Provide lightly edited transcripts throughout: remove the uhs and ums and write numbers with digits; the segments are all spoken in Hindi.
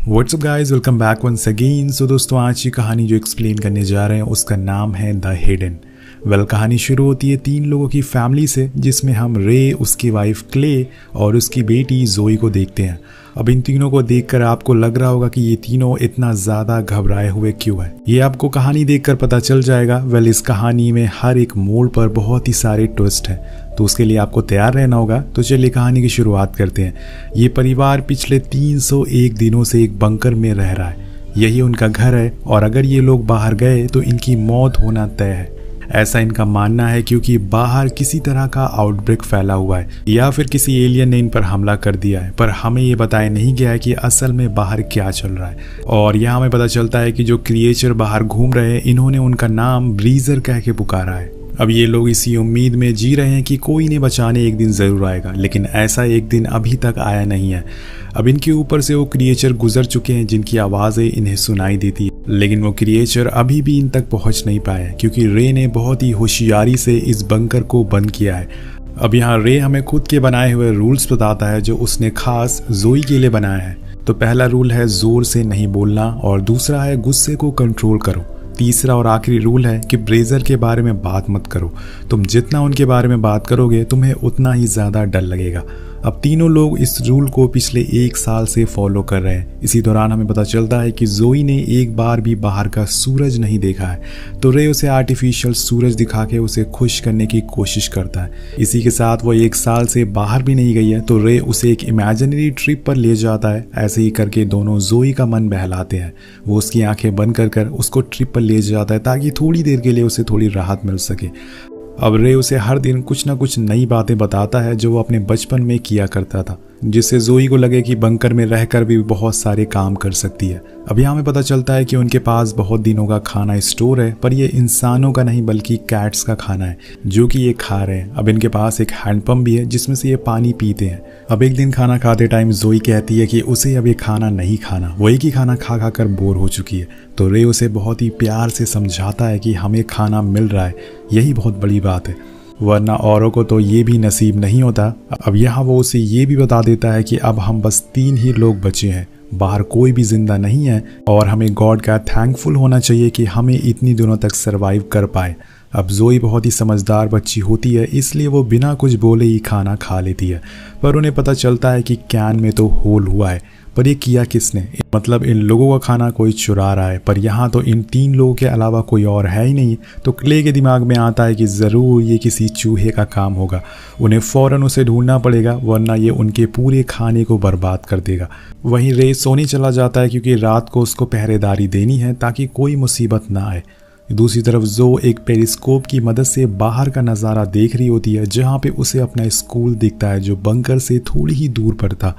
WhatsApp guys, welcome back once again. So दोस्तों, आज की कहानी जो एक्सप्लेन करने जा रहे हैं उसका नाम है द हिडन। कहानी शुरू होती है 3 लोगों की फैमिली से, जिसमें हम रे, उसकी वाइफ क्ले और उसकी बेटी जोई को देखते हैं। अब इन तीनों को देखकर आपको लग रहा होगा कि ये तीनों इतना ज़्यादा घबराए हुए क्यों है। ये आपको कहानी देखकर पता चल जाएगा। इस कहानी में हर एक मोड़ पर बहुत ही सारे ट्विस्ट हैं, तो उसके लिए आपको तैयार रहना होगा। तो चलिए कहानी की शुरुआत करते हैं। ये परिवार पिछले 301 दिनों से एक बंकर में रह रहा है। यही उनका घर है और अगर ये लोग बाहर गए तो इनकी मौत होना तय है, ऐसा इनका मानना है, क्योंकि बाहर किसी तरह का आउटब्रेक फैला हुआ है या फिर किसी एलियन ने इन पर हमला कर दिया है। पर हमें ये बताया नहीं गया है कि असल में बाहर क्या चल रहा है। और यहाँ हमें पता चलता है कि जो क्रिएचर बाहर घूम रहे हैं, इन्होंने उनका नाम ब्रीजर कह के पुकारा है। अब ये लोग इसी उम्मीद में जी रहे हैं कि कोई इन्हें बचाने एक दिन ज़रूर आएगा, लेकिन ऐसा एक दिन अभी तक आया नहीं है। अब इनके ऊपर से वो क्रिएचर गुजर चुके हैं जिनकी आवाज़ें इन्हें सुनाई देती है, लेकिन वो क्रिएचर अभी भी इन तक पहुंच नहीं पाए, क्योंकि रे ने बहुत ही होशियारी से इस बंकर को बंद किया है। अब यहाँ रे हमें खुद के बनाए हुए रूल्स बताता है जो उसने खास जोई के लिए बनाया है। तो पहला रूल है ज़ोर से नहीं बोलना, और दूसरा है गुस्से को कंट्रोल करो। तीसरा और आखिरी रूल है कि ब्रेजर के बारे में बात मत करो। तुम जितना उनके बारे में बात करोगे तुम्हें उतना ही ज़्यादा डर लगेगा। अब तीनों लोग इस रूल को पिछले 1 साल से फॉलो कर रहे हैं। इसी दौरान हमें पता चलता है कि जोई ने एक बार भी बाहर का सूरज नहीं देखा है, तो रे उसे आर्टिफिशियल सूरज दिखा के उसे खुश करने की कोशिश करता है। इसी के साथ वो 1 साल से बाहर भी नहीं गई है, तो रे उसे एक इमेजिनरी ट्रिप पर ले जाता है। ऐसे ही करके दोनों जोई का मन बहलाते हैं। वो उसकी आंखें बंद कर उसको ट्रिप पर ले जाता है ताकि थोड़ी देर के लिए उसे थोड़ी राहत मिल सके। अब रे उसे हर दिन कुछ ना कुछ नई बातें बताता है जो वो अपने बचपन में किया करता था, जिससे जोई को लगे कि बंकर में रहकर भी बहुत सारे काम कर सकती है। अब यहाँ हमें पता चलता है कि उनके पास बहुत दिनों का खाना स्टोर है, पर ये इंसानों का नहीं बल्कि कैट्स का खाना है जो कि ये खा रहे हैं। अब इनके पास एक हैंडपंप भी है जिसमें से ये पानी पीते हैं। अब एक दिन खाना खाते टाइम जोई कहती है कि उसे अब ये खाना नहीं खाना, वो एक ही खाना खा खा कर बोर हो चुकी है। तो रे उसे बहुत ही प्यार से समझाता है कि हमें खाना मिल रहा है, यही बहुत बड़ी बात है, वरना औरों को तो ये भी नसीब नहीं होता। अब यहाँ वो उसे ये भी बता देता है कि अब हम बस 3 ही लोग बचे हैं, बाहर कोई भी जिंदा नहीं है, और हमें गॉड का थैंकफुल होना चाहिए कि हमें इतनी दिनों तक सरवाइव कर पाए। अब जोई बहुत ही समझदार बच्ची होती है, इसलिए वो बिना कुछ बोले ही खाना खा लेती है। पर उन्हें पता चलता है कि कैन में तो होल हुआ है, पर ये किया किसने? मतलब इन लोगों का खाना कोई चुरा रहा है। पर यहाँ तो इन 3 लोगों के अलावा कोई और है ही नहीं। तो क्ले के दिमाग में आता है कि ज़रूर ये किसी चूहे का काम होगा। उन्हें फ़ौरन उसे ढूंढना पड़ेगा, वरना ये उनके पूरे खाने को बर्बाद कर देगा। वहीं रे सोने चला जाता है, क्योंकि रात को उसको पहरेदारी देनी है ताकि कोई मुसीबत ना आए। दूसरी तरफ जो एक पेरिस्कोप की मदद से बाहर का नज़ारा देख रही होती है, जहाँ पे उसे अपना स्कूल दिखता है जो बंकर से थोड़ी ही दूर पर था।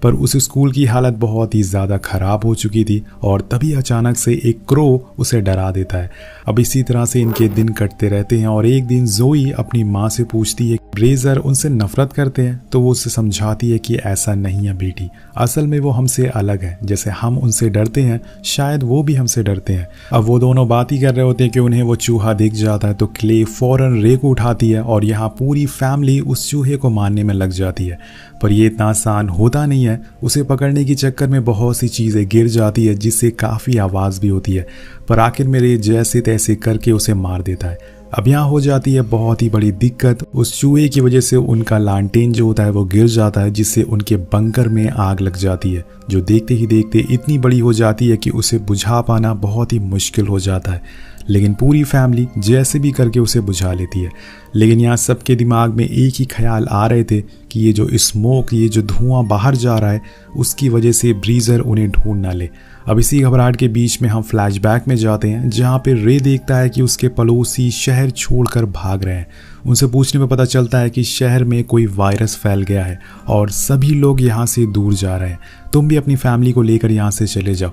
पर उस स्कूल की हालत बहुत ही ज़्यादा ख़राब हो चुकी थी, और तभी अचानक से एक क्रो उसे डरा देता है। अब इसी तरह से इनके दिन कटते रहते हैं, और एक दिन जोई अपनी माँ से पूछती है ब्रेजर उनसे नफरत करते हैं, तो वो उसे समझाती है कि ऐसा नहीं है बेटी, असल में वो हमसे अलग है। जैसे हम उनसे डरते हैं शायद वो भी हमसे डरते हैं। अब वो दोनों बात ही कर रहे होते हैं कि उन्हें वो चूहा दिख जाता है, तो क्ले फ़ौरन रे को उठाती है और यहाँ पूरी फैमिली उस चूहे को मारने में लग जाती है। पर ये इतना आसान होता नहीं है। उसे पकड़ने के चक्कर में बहुत सी चीज़ें गिर जाती है, जिससे काफ़ी आवाज़ भी होती है। पर आखिर में रे जैसे तैसे करके उसे मार देता है। अब यहाँ हो जाती है बहुत ही बड़ी दिक्कत। उस चूहे की वजह से उनका लालटेन जो होता है वो गिर जाता है, जिससे उनके बंकर में आग लग जाती है, जो देखते ही देखते इतनी बड़ी हो जाती है कि उसे बुझा पाना बहुत ही मुश्किल हो जाता है। लेकिन पूरी फैमिली जैसे भी करके उसे बुझा लेती है। लेकिन यहाँ सबके दिमाग में एक ही ख्याल आ रहे थे कि ये जो स्मोक, ये जो धुआं बाहर जा रहा है, उसकी वजह से ब्रीजर उन्हें ढूंढ ना ले। अब इसी घबराहट के बीच में हम फ्लैशबैक में जाते हैं, जहाँ पे रे देखता है कि उसके पड़ोसी शहर छोड़कर भाग रहे हैं। उनसे पूछने में पता चलता है कि शहर में कोई वायरस फैल गया है और सभी लोग यहाँ से दूर जा रहे हैं। तुम भी अपनी फैमिली को लेकर यहाँ से चले जाओ।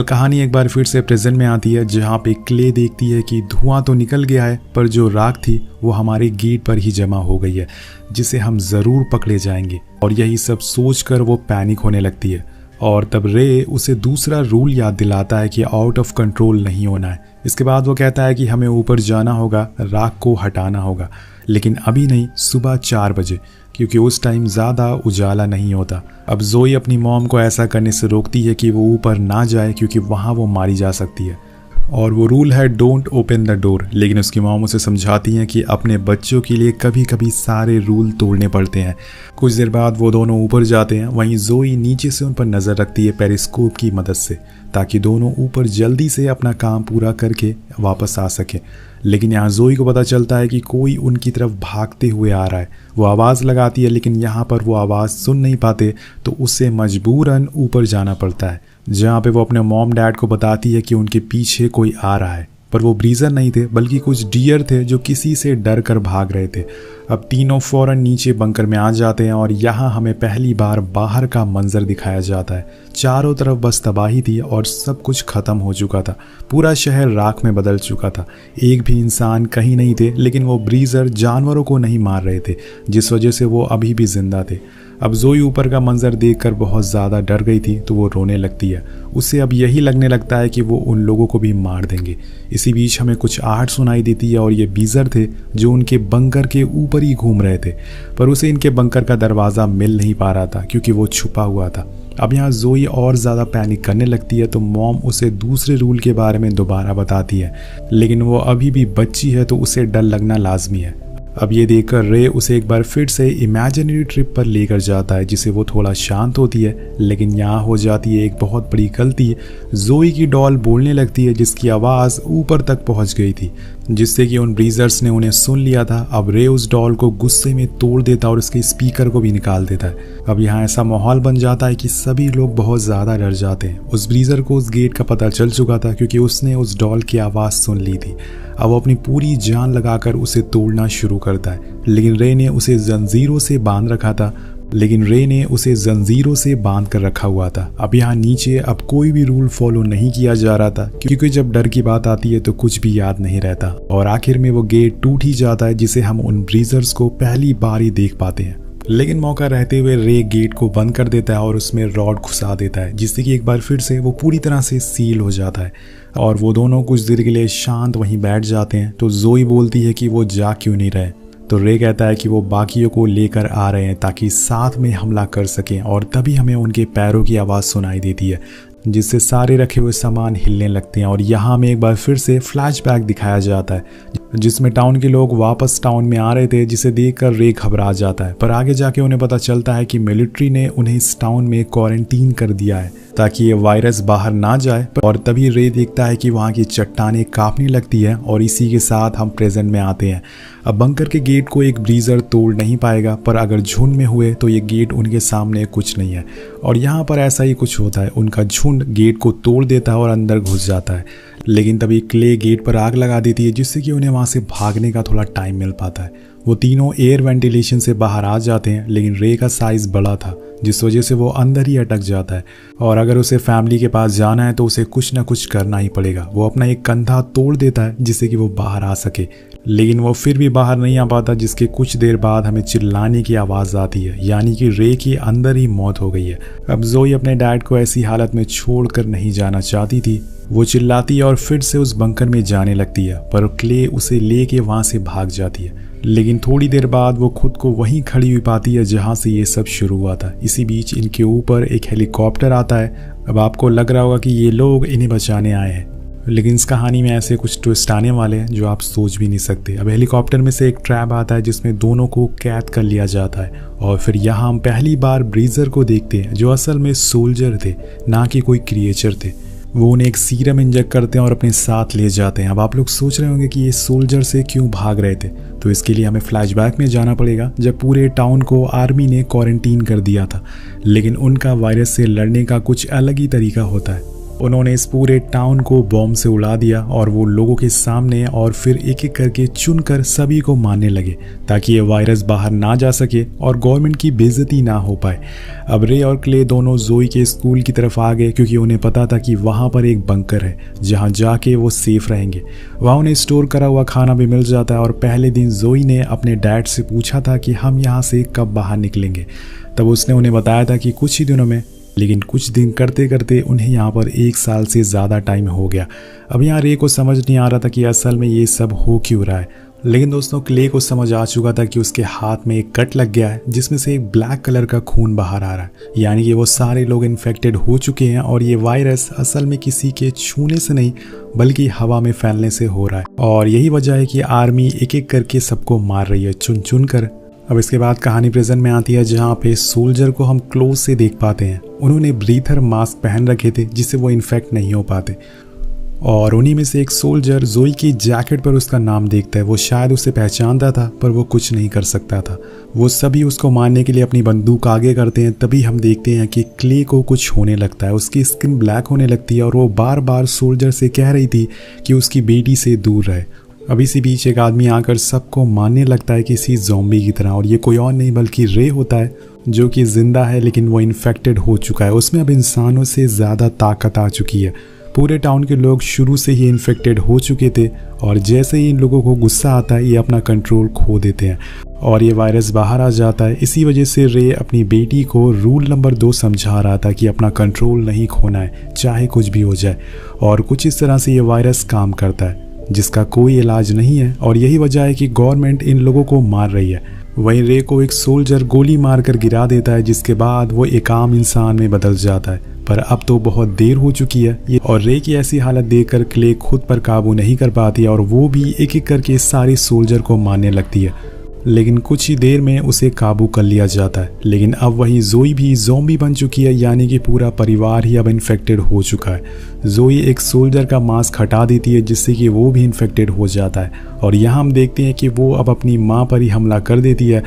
कहानी एक बार फिर से प्रेजेंट में आती है, जहाँ पे क्ले देखती है कि धुआं तो निकल गया है, पर जो राख थी वो हमारे गेट पर ही जमा हो गई है, जिसे हम ज़रूर पकड़े जाएंगे। और यही सब सोचकर वो पैनिक होने लगती है। और तब रे उसे दूसरा रूल याद दिलाता है कि आउट ऑफ कंट्रोल नहीं होना है। इसके बाद वो कहता है कि हमें ऊपर जाना होगा, राख को हटाना होगा, लेकिन अभी नहीं, सुबह 4 बजे, क्योंकि उस टाइम ज़्यादा उजाला नहीं होता। अब जोई अपनी मॉम को ऐसा करने से रोकती है कि वो ऊपर ना जाए, क्योंकि वहाँ वो मारी जा सकती है और वो रूल है डोंट ओपन द डोर। लेकिन उसकी मॉम उसे समझाती हैं कि अपने बच्चों के लिए कभी कभी सारे रूल तोड़ने पड़ते हैं। कुछ देर बाद वो दोनों ऊपर जाते हैं। वहीं जोई नीचे से उन पर नज़र रखती है पेरिस्कोप की मदद से, ताकि दोनों ऊपर जल्दी से अपना काम पूरा करके वापस आ सके। लेकिन यहाँ जोई को पता चलता है कि कोई उनकी तरफ भागते हुए आ रहा है। वो आवाज़ लगाती है, लेकिन यहाँ पर वो आवाज़ सुन नहीं पाते, तो उसे मजबूरन ऊपर जाना पड़ता है, जहाँ पे वो अपने मॉम डैड को बताती है कि उनके पीछे कोई आ रहा है। पर वो ब्रीजर नहीं थे, बल्कि कुछ डियर थे जो किसी से डर कर भाग रहे थे। अब तीनों फौरन नीचे बंकर में आ जाते हैं और यहाँ हमें पहली बार बाहर का मंजर दिखाया जाता है। चारों तरफ बस तबाही थी और सब कुछ खत्म हो चुका था। पूरा शहर राख में बदल चुका था। एक भी इंसान कहीं नहीं थे, लेकिन वो ब्रीजर जानवरों को नहीं मार रहे थे, जिस वजह से वो अभी भी जिंदा थे। अब जोई ऊपर का मंजर देखकर बहुत ज़्यादा डर गई थी, तो वो रोने लगती है। उसे अब यही लगने लगता है कि वो उन लोगों को भी मार देंगे। इसी बीच हमें कुछ आहट सुनाई देती है और ये बीजर थे जो उनके बंकर के ऊपर ही घूम रहे थे, पर उसे इनके बंकर का दरवाज़ा मिल नहीं पा रहा था, क्योंकि वो छुपा हुआ था। अब यहाँ जोई और ज़्यादा पैनिक करने लगती है, तो मॉम उसे दूसरे रूल के बारे में दोबारा बताती है, लेकिन वो अभी भी बच्ची है, तो उसे डर लगना लाजमी है। अब ये देखकर रे उसे एक बार फिर से इमेजिनरी ट्रिप पर लेकर जाता है, जिससे वो थोड़ा शांत होती है। लेकिन यहाँ हो जाती है एक बहुत बड़ी गलती। जोई की डॉल बोलने लगती है, जिसकी आवाज़ ऊपर तक पहुँच गई थी, जिससे कि उन ब्रीजर्स ने उन्हें सुन लिया था। अब रे उस डॉल को गुस्से में तोड़ देता और उसके स्पीकर को भी निकाल देता है। अब यहाँ ऐसा माहौल बन जाता है कि सभी लोग बहुत ज़्यादा डर जाते हैं। उस ब्रीजर को उस गेट का पता चल चुका था, क्योंकि उसने उस डॉल की आवाज़ सुन ली थी। अब वो अपनी पूरी जान लगाकर उसे तोड़ना शुरू करता है, लेकिन रे ने उसे जंजीरों से बांध कर रखा हुआ था। अब यहाँ नीचे अब कोई भी रूल फॉलो नहीं किया जा रहा था, क्योंकि जब डर की बात आती है तो कुछ भी याद नहीं रहता। और आखिर में वो गेट टूट ही जाता है, जिसे हम उन ब्रीजर्स को पहली बार ही देख पाते हैं। लेकिन मौका रहते हुए रे गेट को बंद कर देता है और उसमें रॉड घुसा देता है, जिससे कि एक बार फिर से वो पूरी तरह से सील हो जाता है। और वो दोनों कुछ देर के लिए शांत वहीं बैठ जाते हैं। तो जोई बोलती है कि वो जा क्यों नहीं रहे, तो रे कहता है कि वो बाकियों को लेकर आ रहे हैं ताकि साथ में हमला कर सकें। और तभी हमें उनके पैरों की आवाज़ सुनाई देती है, जिससे सारे रखे हुए सामान हिलने लगते हैं। और यहाँ में एक बार फिर से फ्लैशबैक दिखाया जाता है, जिसमें टाउन के लोग वापस टाउन में आ रहे थे, जिसे देखकर रे घबरा जाता है। पर आगे जाके उन्हें पता चलता है कि मिलिट्री ने उन्हें इस टाउन में क्वारंटीन कर दिया है ताकि ये वायरस बाहर ना जाए। और तभी रे देखता है कि वहाँ की चट्टानें कांपने लगती है। और इसी के साथ हम प्रेजेंट में आते हैं। अब बंकर के गेट को एक ब्रीजर तोड़ नहीं पाएगा, पर अगर झुंड में हुए तो ये गेट उनके सामने कुछ नहीं है। और यहाँ पर ऐसा ही कुछ होता है, उनका झुंड गेट को तोड़ देता है और अंदर घुस जाता है। लेकिन तभी क्ले गेट पर आग लगा देती है, जिससे कि उन्हें वहाँ से भागने का थोड़ा टाइम मिल पाता है। वो तीनों एयर वेंटिलेशन से बाहर आ जाते हैं, लेकिन रे का साइज़ बड़ा था, जिस वजह से वो अंदर ही अटक जाता है। और अगर उसे फैमिली के पास जाना है तो उसे कुछ ना कुछ करना ही पड़ेगा। वो अपना एक कंधा तोड़ देता है, जिससे कि वो बाहर आ सके, लेकिन वो फिर भी बाहर नहीं आ पाता, जिसके कुछ देर बाद हमें चिल्लाने की आवाज़ आती है, यानी कि रे की अंदर ही मौत हो गई है। अब जोई अपने डैड को ऐसी हालत में छोड़कर नहीं जाना चाहती थी। वो चिल्लाती है और फिर से उस बंकर में जाने लगती है, पर क्ले उसे लेके वहाँ से भाग जाती है। लेकिन थोड़ी देर बाद वो खुद को वहीं खड़ी हुई पाती है जहाँ से ये सब शुरू हुआ था। इसी बीच इनके ऊपर एक हेलीकॉप्टर आता है। अब आपको लग रहा होगा कि ये लोग इन्हें बचाने आए हैं, लेकिन इस कहानी में ऐसे कुछ ट्विस्ट आने वाले हैं जो आप सोच भी नहीं सकते। अब हेलीकॉप्टर में से एक ट्रैप आता है, जिसमें दोनों को कैद कर लिया जाता है। और फिर यहाँ हम पहली बार ब्रीजर को देखते हैं, जो असल में सोल्जर थे, ना कि कोई क्रिएचर थे। वो उन्हें एक सीरम इंजेक्ट करते हैं और अपने साथ ले जाते हैं। अब आप लोग सोच रहे होंगे कि ये सोल्जर से क्यों भाग रहे थे, तो इसके लिए हमें फ्लैशबैक में जाना पड़ेगा, जब पूरे टाउन को आर्मी ने क्वारंटीन कर दिया था। लेकिन उनका वायरस से लड़ने का कुछ अलग ही तरीका होता है। उन्होंने इस पूरे टाउन को बॉम्ब से उड़ा दिया और वो लोगों के सामने और फिर एक एक करके चुनकर सभी को मारने लगे, ताकि ये वायरस बाहर ना जा सके और गवर्नमेंट की बेइज्जती ना हो पाए। अब रे और क्ले दोनों जोई के स्कूल की तरफ आ गए, क्योंकि उन्हें पता था कि वहाँ पर एक बंकर है जहाँ जाके वो सेफ रहेंगे। वहाँ उन्हें स्टोर करा हुआ खाना भी मिल जाता है। और पहले दिन जोई ने अपने डैड से पूछा था कि हम यहाँ से कब बाहर निकलेंगे। तब उसने उन्हें बताया था कि कुछ ही दिनों में लेकिन कुछ दिन करते करते उन्हें यहाँ पर 1 साल से ज़्यादा टाइम हो गया। अब यहाँ रे को समझ नहीं आ रहा था कि असल में ये सब हो क्यों रहा है, लेकिन दोस्तों क्ले को समझ आ चुका था कि उसके हाथ में एक कट लग गया है जिसमें से एक ब्लैक कलर का खून बाहर आ रहा है, यानी कि वो सारे लोग इन्फेक्टेड हो चुके हैं और ये वायरस असल में किसी के छूने से नहीं बल्कि हवा में फैलने से हो रहा है। और यही वजह है कि आर्मी एक एक करके सबको मार रही है, चुन चुन कर। अब इसके बाद कहानी प्रेजेंट में आती है जहाँ पे सोल्जर को हम क्लोज से देख पाते हैं। उन्होंने ब्रीथर मास्क पहन रखे थे जिससे वो इन्फेक्ट नहीं हो पाते, और उन्हीं में से एक सोल्जर जोई की जैकेट पर उसका नाम देखता है। वो शायद उसे पहचानता था पर वो कुछ नहीं कर सकता था। वो सभी उसको मारने के लिए अपनी बंदूक आगे करते हैं। तभी हम देखते हैं कि क्ले को कुछ होने लगता है, उसकी स्किन ब्लैक होने लगती है और वो बार बार सोल्जर से कह रही थी कि उसकी बेटी से दूर रहे। अब इसी बीच एक आदमी आकर सबको मारने लगता है किसी ज़ॉम्बी की तरह, और ये कोई और नहीं बल्कि रे होता है जो कि जिंदा है लेकिन वो इन्फेक्टेड हो चुका है। उसमें अब इंसानों से ज़्यादा ताकत आ चुकी है। पूरे टाउन के लोग शुरू से ही इन्फेक्टेड हो चुके थे और जैसे ही इन लोगों को गुस्सा आता है ये अपना कंट्रोल खो देते हैं और ये वायरस बाहर आ जाता है। इसी वजह से रे अपनी बेटी को रूल नंबर 2 समझा रहा था कि अपना कंट्रोल नहीं खोना है चाहे कुछ भी हो जाए, और कुछ इस तरह से ये वायरस काम करता है जिसका कोई इलाज नहीं है और यही वजह है कि गवर्नमेंट इन लोगों को मार रही है। वहीं रे को एक सोल्जर गोली मारकर गिरा देता है जिसके बाद वो एक आम इंसान में बदल जाता है, पर अब तो बहुत देर हो चुकी है ये। और रे की ऐसी हालत देखकर क्ले खुद पर काबू नहीं कर पाती और वो भी एक एक करके सारे सोल्जर को मारने लगती है, लेकिन कुछ ही देर में उसे काबू कर लिया जाता है। लेकिन अब वही जोई भी ज़ॉम्बी बन चुकी है, यानी कि पूरा परिवार ही अब इन्फेक्टेड हो चुका है। जोई एक सोल्जर का मास्क हटा देती है जिससे कि वो भी इन्फेक्टेड हो जाता है और यहाँ हम देखते हैं कि वो अब अपनी माँ पर ही हमला कर देती है,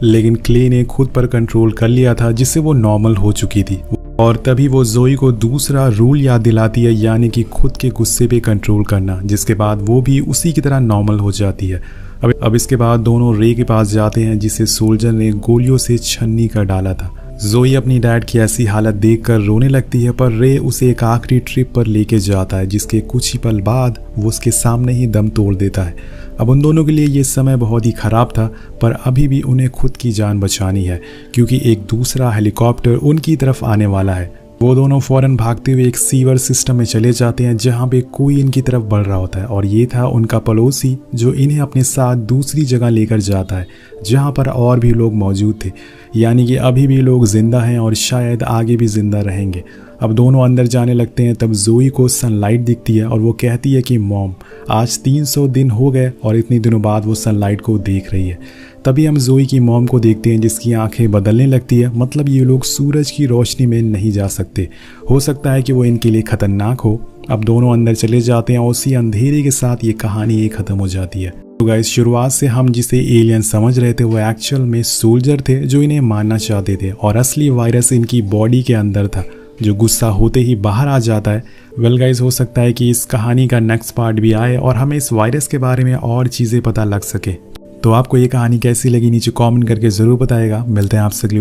लेकिन क्ले ने खुद पर कंट्रोल कर लिया था जिससे वो नॉर्मल हो चुकी थी। और तभी वो जोई को दूसरा रूल याद दिलाती है, यानी कि खुद के गुस्से पे कंट्रोल करना, जिसके बाद वो भी उसी की तरह नॉर्मल हो जाती है। अब इसके बाद दोनों रे के पास जाते हैं जिसे सोल्जर ने गोलियों से छन्नी कर डाला था। जोई अपनी डैड की ऐसी हालत देखकर रोने लगती है, पर रे उसे एक आखिरी ट्रिप पर लेके जाता है जिसके कुछ ही पल बाद वो उसके सामने ही दम तोड़ देता है। अब उन दोनों के लिए ये समय बहुत ही ख़राब था, पर अभी भी उन्हें खुद की जान बचानी है क्योंकि एक दूसरा हेलीकॉप्टर उनकी तरफ आने वाला है। वो दोनों फौरन भागते हुए एक सीवर सिस्टम में चले जाते हैं जहाँ पे कोई इनकी तरफ बढ़ रहा होता है और ये था उनका पड़ोसी जो इन्हें अपने साथ दूसरी जगह लेकर जाता है जहाँ पर और भी लोग मौजूद थे, यानी कि अभी भी लोग जिंदा हैं और शायद आगे भी जिंदा रहेंगे। अब दोनों अंदर जाने लगते हैं तब जोई को सनलाइट दिखती है और वो कहती है कि मॉम आज 300 दिन हो गए, और इतनी दिनों बाद वो सनलाइट को देख रही है। तभी हम जोई की मॉम को देखते हैं जिसकी आंखें बदलने लगती है, मतलब ये लोग सूरज की रोशनी में नहीं जा सकते, हो सकता है कि वो इनके लिए खतरनाक हो। अब दोनों अंदर चले जाते हैं और उसी अंधेरे के साथ ये कहानी एक खत्म हो जाती है। तो गाइस शुरुआत से हम जिसे एलियन समझ रहे थे वो एक्चुअल में सोल्जर थे जो इन्हें मारना चाहते थे और असली वायरस इनकी बॉडी के अंदर था जो गुस्सा होते ही बाहर आ जाता है। वेल गाइस हो सकता है कि इस कहानी का नेक्स्ट पार्ट भी आए और हमें इस वायरस के बारे में और चीज़ें पता लग सके। तो आपको ये कहानी कैसी लगी नीचे कमेंट करके ज़रूर बताइएगा। मिलते हैं आपसे अगली